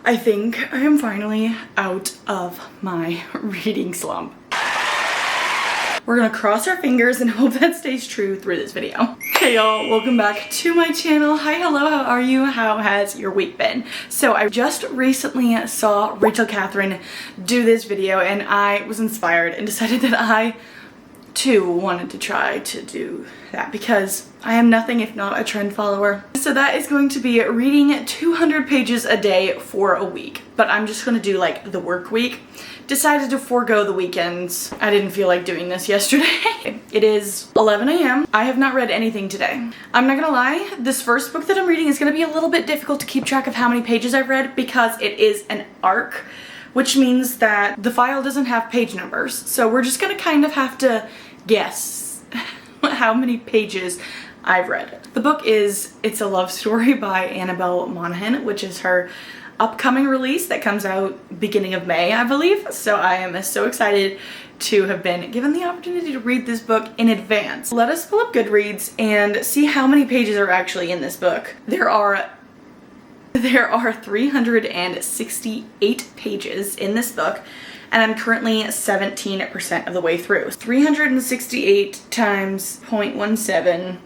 I think I am finally out of my reading slump. We're gonna cross our fingers and hope that stays true through this video. Hey y'all, welcome back to my channel. Hi, hello, how are you? How has your week been? So I just recently saw Rachel Catherine do this video and I was inspired and decided that I too wanted to try to do that because I am nothing if not a trend follower. So that is going to be reading 200 pages a day for a week, but I'm just gonna do like the work week. Decided to forego the weekends. I didn't feel like doing this yesterday. It is 11 a.m. I have not read anything today. I'm not gonna lie, this first book that I'm reading is gonna be a little bit difficult to keep track of how many pages I've read because it is an arc, which means that the file doesn't have page numbers. So we're just gonna kind of have to guess how many pages I've read. The book is It's a Love Story by Annabelle Monaghan, which is her upcoming release that comes out beginning of May, I believe. So I am so excited to have been given the opportunity to read this book in advance. Let us pull up Goodreads and see how many pages are actually in this book. There are 368 pages in this book, and I'm currently 17% of the way through. 368 times 0.17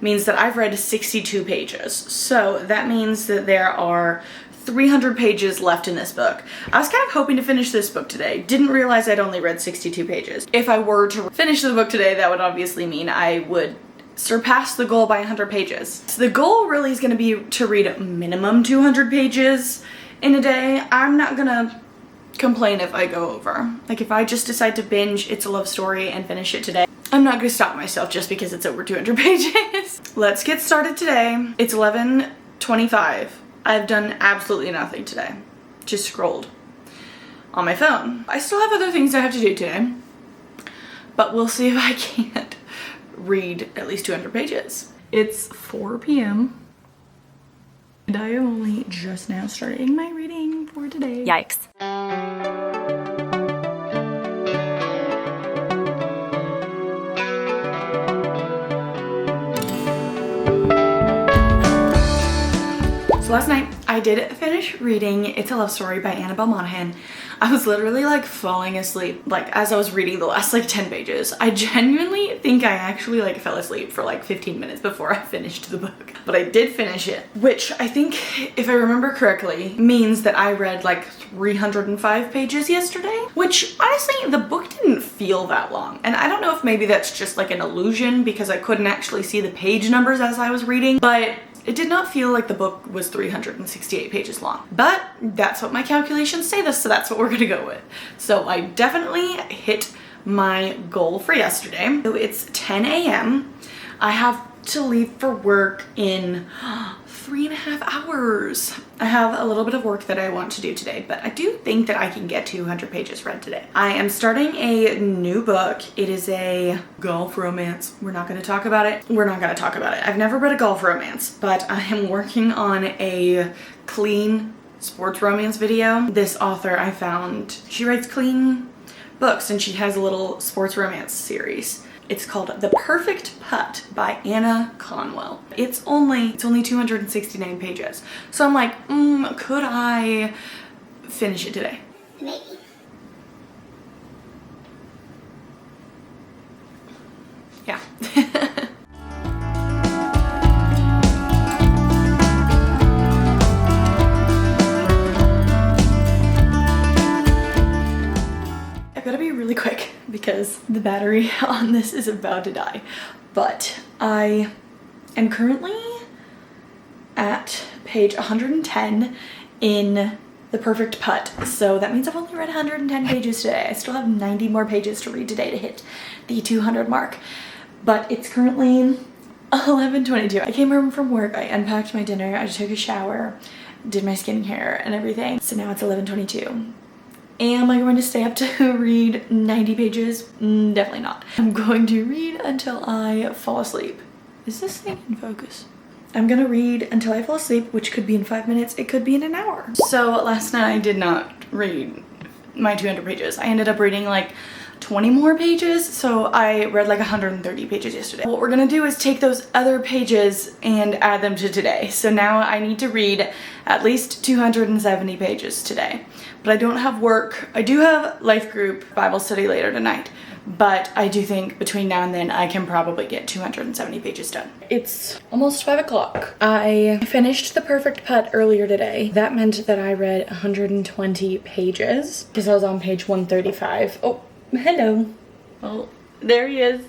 means that I've read 62 pages. So that means that there are 300 pages left in this book. I was kind of hoping to finish this book today. Didn't realize I'd only read 62 pages. If I were to finish the book today, that would obviously mean I would surpass the goal by 100 pages. So the goal really is gonna be to read minimum 200 pages in a day. I'm not gonna complain if I go over. Like if I just decide to binge It's a Love Story and finish it today, I'm not gonna stop myself just because it's over 200 pages. Let's get started today. It's 11:25. I've done absolutely nothing today. Just scrolled on my phone. I still have other things I have to do today, but we'll see if I can't read at least 200 pages. It's 4 p.m. and I am only just now starting my reading for today. Yikes. So last night I did finish reading It's a Love Story by Annabelle Monaghan. I was literally like falling asleep like as I was reading the last like 10 pages. I genuinely think I actually like fell asleep for like 15 minutes before I finished the book. But I did finish it, which I think, if I remember correctly, means that I read like 305 pages yesterday, which honestly the book didn't feel that long. And I don't know if maybe that's just like an illusion because I couldn't actually see the page numbers as I was reading, but it did not feel like the book was 368 pages long, but that's what my calculations say this, so that's what we're gonna go with. So I definitely hit my goal for yesterday. So it's 10 a.m. I have to leave for work in 3.5 hours. I have a little bit of work that I want to do today, but I do think that I can get 200 pages read today. I am starting a new book. It is a golf romance. We're not going to talk about it. We're not going to talk about it. I've never read a golf romance, but I am working on a clean sports romance video. This author I found, she writes clean books and she has a little sports romance series. It's called The Perfect Putt by Anna Conwell. It's only 269 pages. So I'm like, could I finish it today? Maybe. Yeah. I better be really quick because the battery on this is about to die. But I am currently at page 110 in The Perfect Putt. So that means I've only read 110 pages today. I still have 90 more pages to read today to hit the 200 mark. But it's currently 11:22. I came home from work, I unpacked my dinner, I took a shower, did my skincare and everything. So now it's 11:22. Am I going to stay up to read 90 pages? Definitely not. I'm going to read until I fall asleep. Is this thing in focus? I'm gonna read until I fall asleep, which could be in 5 minutes, it could be in an hour. So last night I did not read my 200 pages. I ended up reading like 20 more pages, so I read like 130 pages yesterday. What we're gonna do is take those other pages and add them to today. So now I need to read at least 270 pages today. But I don't have work. I do have life group Bible study later tonight, but I do think between now and then I can probably get 270 pages done. It's almost 5 o'clock. I finished The Perfect Putt earlier today. That meant that I read 120 pages because I was on page 135. Oh, hello. Oh, there he is.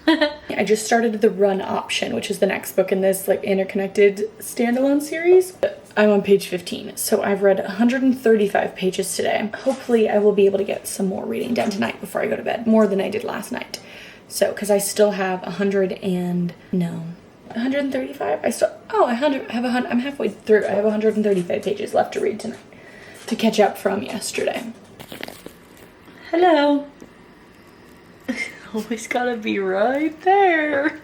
I just started the Run option, which is the next book in this like interconnected standalone series. I'm on page 15, so I've read 135 pages today. Hopefully I will be able to get some more reading done tonight before I go to bed, more than I did last night. So, because I still have 135? I'm halfway through. I have 135 pages left to read tonight to catch up from yesterday. Hello. Always gotta be right there.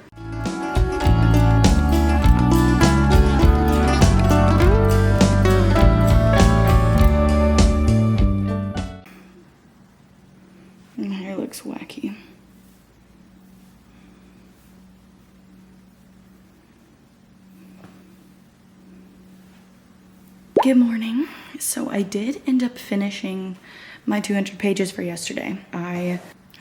My hair looks wacky. Good morning. So I did end up finishing my 200 pages for yesterday.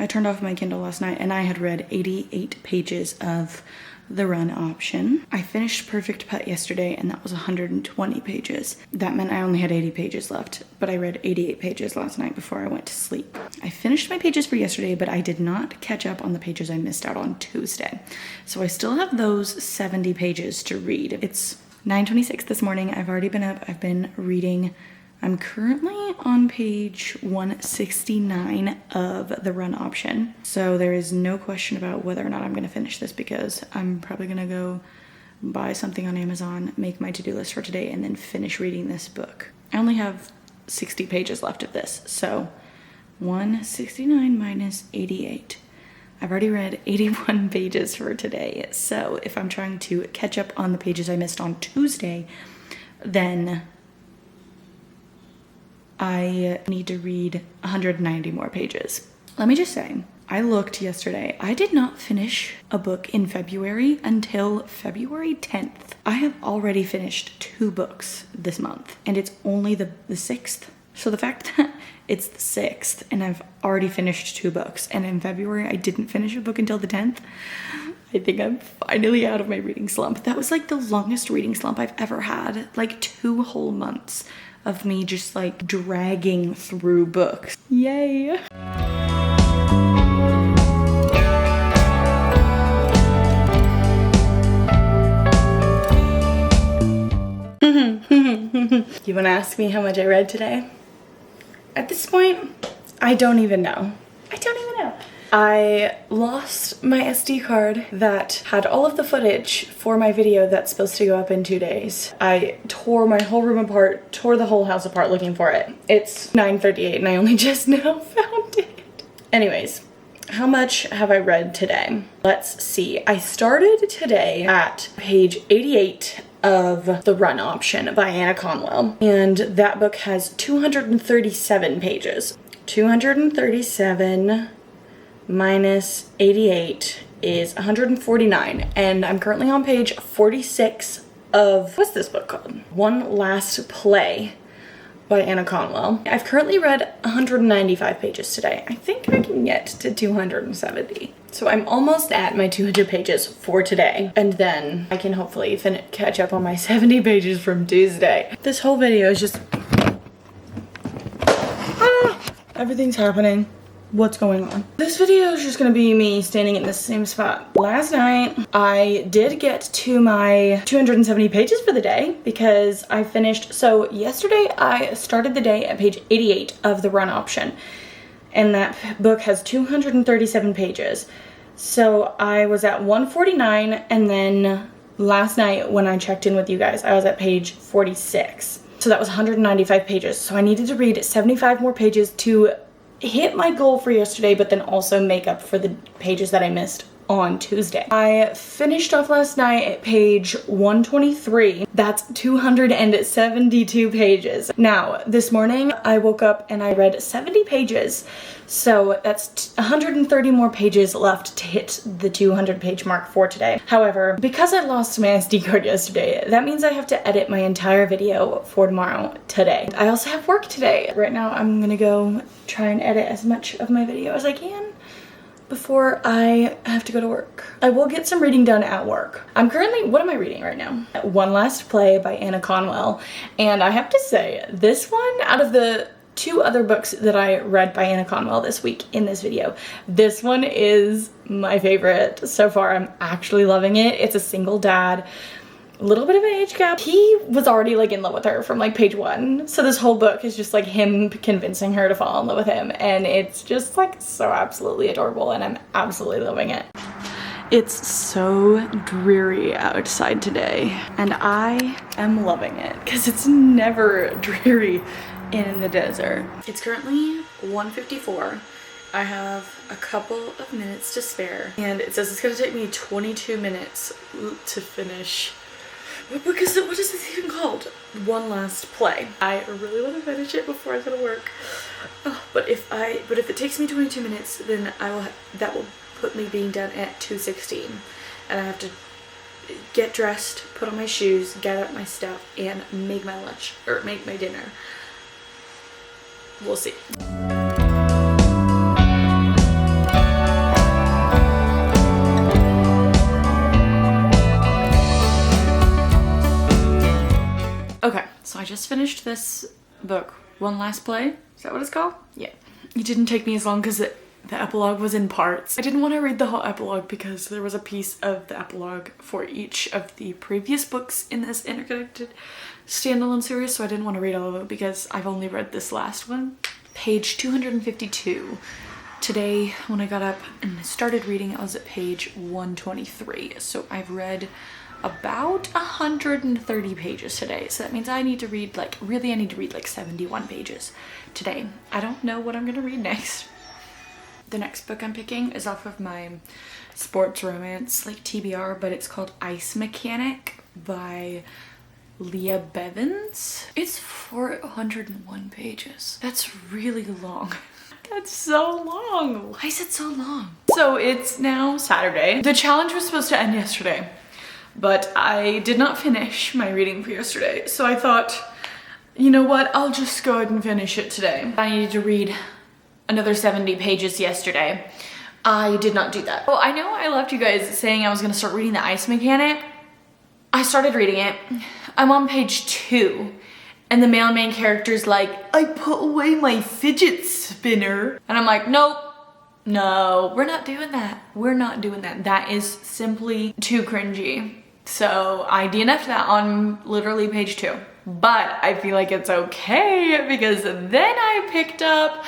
I turned off my Kindle last night and I had read 88 pages of the Run option. I finished Perfect Putt yesterday and that was 120 pages. That meant I only had 80 pages left, but I read 88 pages last night before I went to sleep. I finished my pages for yesterday, but I did not catch up on the pages I missed out on Tuesday. So I still have those 70 pages to read. It's 9:26 this morning. I've already been up. I've been reading. I'm currently on page 169 of the Run option. So there is no question about whether or not I'm gonna finish this because I'm probably gonna go buy something on Amazon, make my to-do list for today, and then finish reading this book. I only have 60 pages left of this. So 169 minus 88. I've already read 81 pages for today. So if I'm trying to catch up on the pages I missed on Tuesday, then I need to read 190 more pages. Let me just say, I looked yesterday. I did not finish a book in February until February 10th. I have already finished 2 books this month, and it's only the 6th. So the fact that it's the 6th and I've already finished 2 books, and in February I didn't finish a book until the 10th, I think I'm finally out of my reading slump. That was like the longest reading slump I've ever had, like 2 whole months of me just like dragging through books. Yay. You wanna ask me how much I read today? At this point, I don't even know. I lost my SD card that had all of the footage for my video that's supposed to go up in 2 days. I tore my whole room apart, tore the whole house apart looking for it. It's 9:38 and I only just now found it. Anyways, how much have I read today? Let's see. I started today at page 88 of The Run option by Anna Conwell, and that book has 237 pages. 237 minus 88 is 149, and I'm currently on page 46 of, what's this book called? One Last Play by Anna Conwell. I've currently read 195 pages today. I think I can get to 270. So I'm almost at my 200 pages for today, and then I can hopefully catch up on my 70 pages from Tuesday. This whole video is just... everything's happening. What's going on? This video is just gonna be me standing in the same spot. Last night, I did get to my 270 pages for the day because I finished, so yesterday I started the day at page 88 of the Run option, and that book has 237 pages. So I was at 149, and then last night when I checked in with you guys, I was at page 46. So that was 195 pages. So I needed to read 75 more pages to hit my goal for yesterday, but then also make up for the pages that I missed on Tuesday. I finished off last night at page 123. That's 272 pages. Now, this morning I woke up and I read 70 pages. So that's 130 more pages left to hit the 200 page mark for today. However, because I lost my SD card yesterday, that means I have to edit my entire video for tomorrow today. I also have work today. Right now I'm gonna go try and edit as much of my video as I can before I have to go to work. I will get some reading done at work. I'm currently, what am I reading right now? One Last Play by Anna Conwell. And I have to say, this one, out of the 2 other books that I read by Anna Conwell this week in this video, this one is my favorite so far. I'm actually loving it. It's a single dad, a little bit of an age gap. He was already like in love with her from like page 1. So this whole book is just like him convincing her to fall in love with him. And it's just like so absolutely adorable and I'm absolutely loving it. It's so dreary outside today and I am loving it because it's never dreary in the desert. It's currently 1:54. I have a couple of minutes to spare and it says it's gonna take me 22 minutes to finish. Because what is this even called? One Last Play. I really want to finish it before I go to work. Oh, but if it takes me 22 minutes, then that will put me being done at 2:16, and I have to get dressed, put on my shoes, gather up my stuff, and make my lunch or make my dinner. We'll see. Okay, so I just finished this book, One Last Play. Is that what it's called? Yeah. It didn't take me as long because the epilogue was in parts. I didn't want to read the whole epilogue because there was a piece of the epilogue for each of the previous books in this interconnected standalone series, so I didn't want to read all of it because I've only read this last one. Page 252. Today, when I got up and started reading, I was at page 123. So I've read about 130 pages today. So that means I need to read like 71 pages today. I don't know what I'm gonna read next. The next book I'm picking is off of my sports romance like TBR, but it's called Ice Mechanic by Leah Bevins. It's 401 pages. That's really long. That's so long. Why is it so long? So it's now Saturday. The challenge was supposed to end yesterday, but I did not finish my reading for yesterday. So I thought, you know what? I'll just go ahead and finish it today. I needed to read another 70 pages yesterday. I did not do that. Well, I know I left you guys saying I was gonna start reading The Ice Mechanic. I started reading it. I'm on page 2 and the male main character's like, I put away my fidget spinner. And I'm like, nope, no, we're not doing that. We're not doing that. That is simply too cringy. So I DNF'd that on literally page 2. But I feel like it's okay because then I picked up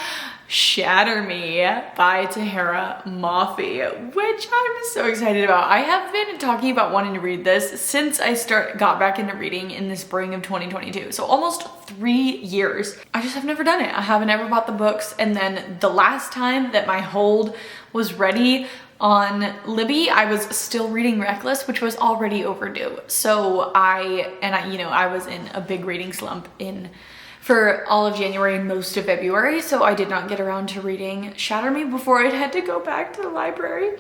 Shatter Me by Tahira Mafi, which I'm so excited about. I have been talking about wanting to read this since I got back into reading in the spring of 2022. So almost 3 years. I just have never done it. I haven't ever bought the books. And then the last time that my hold was ready on Libby, I was still reading Reckless, which was already overdue. So I was in a big reading slump for all of January and most of February, so I did not get around to reading Shatter Me before I had to go back to the library.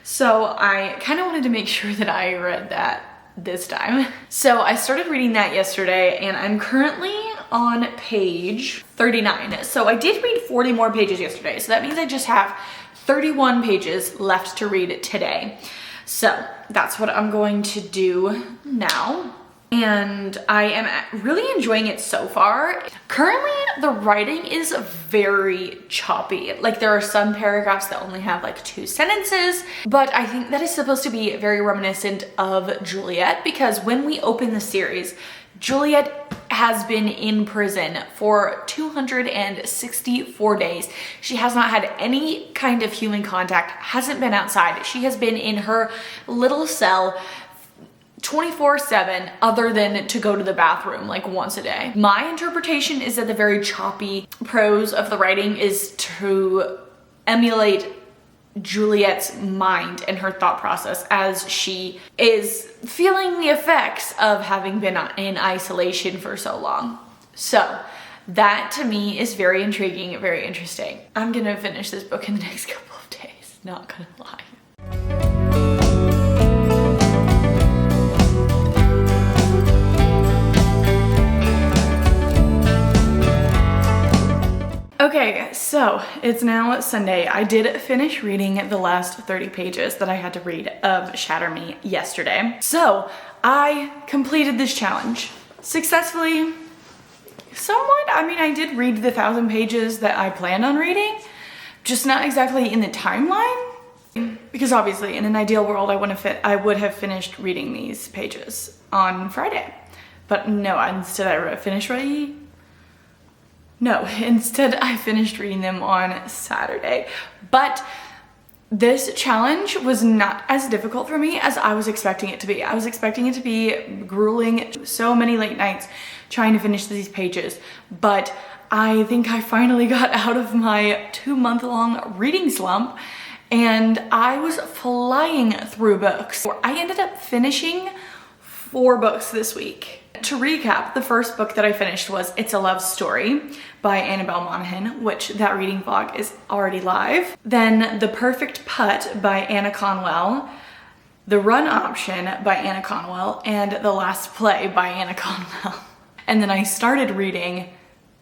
So I kind of wanted to make sure that I read that this time. So I started reading that yesterday and I'm currently on page 39. So I did read 40 more pages yesterday, so that means I just have 31 pages left to read today. So that's what I'm going to do now. And I am really enjoying it so far. Currently, the writing is very choppy. Like there are some paragraphs that only have like 2 sentences, but I think that is supposed to be very reminiscent of Juliet because when we open the series, Juliet has been in prison for 264 days. She has not had any kind of human contact, hasn't been outside. She has been in her little cell 24/7 other than to go to the bathroom like once a day. My interpretation is that the very choppy prose of the writing is to emulate Juliet's mind and her thought process as she is feeling the effects of having been in isolation for so long. So that to me is very intriguing, very interesting. I'm gonna finish this book in the next couple of days, not gonna lie. Okay, so it's now Sunday. I did finish reading the last 30 pages that I had to read of Shatter Me yesterday. So I completed this challenge successfully, somewhat. I mean, I did read the 1,000 pages that I planned on reading, just not exactly in the timeline. Because obviously in an ideal world, I would have finished reading these pages on Friday. But no, instead I finished reading them on Saturday. But this challenge was not as difficult for me as I was expecting it to be. I was expecting it to be grueling, so many late nights trying to finish these pages. But I think I finally got out of my 2-month-long reading slump, and I was flying through books. I ended up finishing 4 books this week. To recap, the first book that I finished was It's a Love Story by Annabelle Monaghan, which that reading vlog is already live. Then The Perfect Putt by Anna Conwell, The Run Option by Anna Conwell, and The Last Play by Anna Conwell. And then I started reading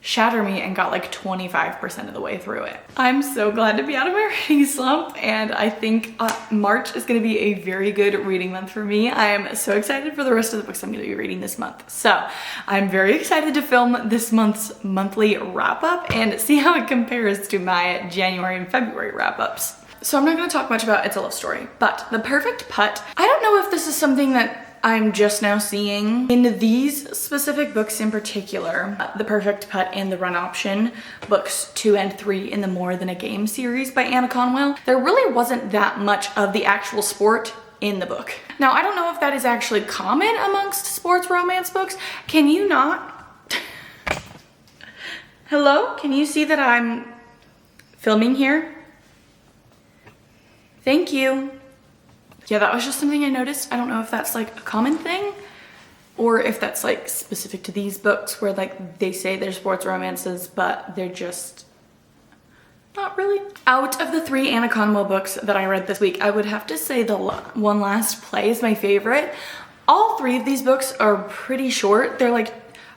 Shatter Me and got like 25% of the way through it. I'm so glad to be out of my reading slump, and I think March is gonna be a very good reading month for me. I am so excited for the rest of the books I'm gonna be reading this month. So I'm very excited to film this month's monthly wrap up and see how it compares to my January and February wrap ups. So I'm not gonna talk much about It's a Love Story, but The Perfect Putt, I don't know if this is something that I'm just now seeing in these specific books in particular, The Perfect Putt and The Run Option, books 2 and 3 in the More Than a Game series by Anna Conwell. There really wasn't that much of the actual sport in the book. Now, I don't know if that is actually common amongst sports romance books. Can you not? Hello? Can you see that I'm filming here? Thank you. Yeah, that was just something I noticed. I don't know if that's like a common thing or if that's like specific to these books where like they say they're sports romances, but they're just not really. Out of the 3 Anna Conwell books that I read this week, I would have to say The One Last Play is my favorite. All 3 of these books are pretty short. They're like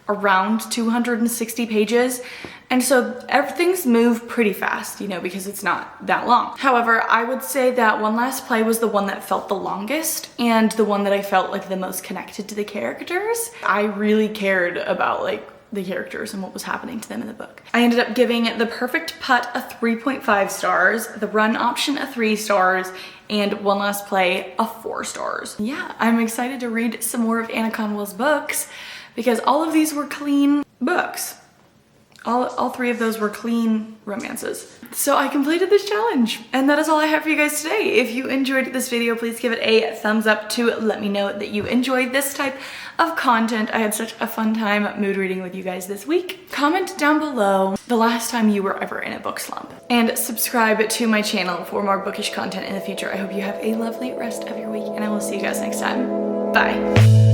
around 260 pages. And so things move pretty fast, you know, because it's not that long. However, I would say that One Last Play was the one that felt the longest and the one that I felt like the most connected to the characters. I really cared about like the characters and what was happening to them in the book. I ended up giving The Perfect Putt a 3.5 stars, The Run Option a 3 stars, and One Last Play a 4 stars. Yeah, I'm excited to read some more of Anna Conwell's books because all of these were clean books. All 3 of those were clean romances. So I completed this challenge, and that is all I have for you guys today. If you enjoyed this video, please give it a thumbs up to let me know that you enjoyed this type of content. I had such a fun time mood reading with you guys this week. Comment down below the last time you were ever in a book slump, and subscribe to my channel for more bookish content in the future. I hope you have a lovely rest of your week, and I will see you guys next time. Bye.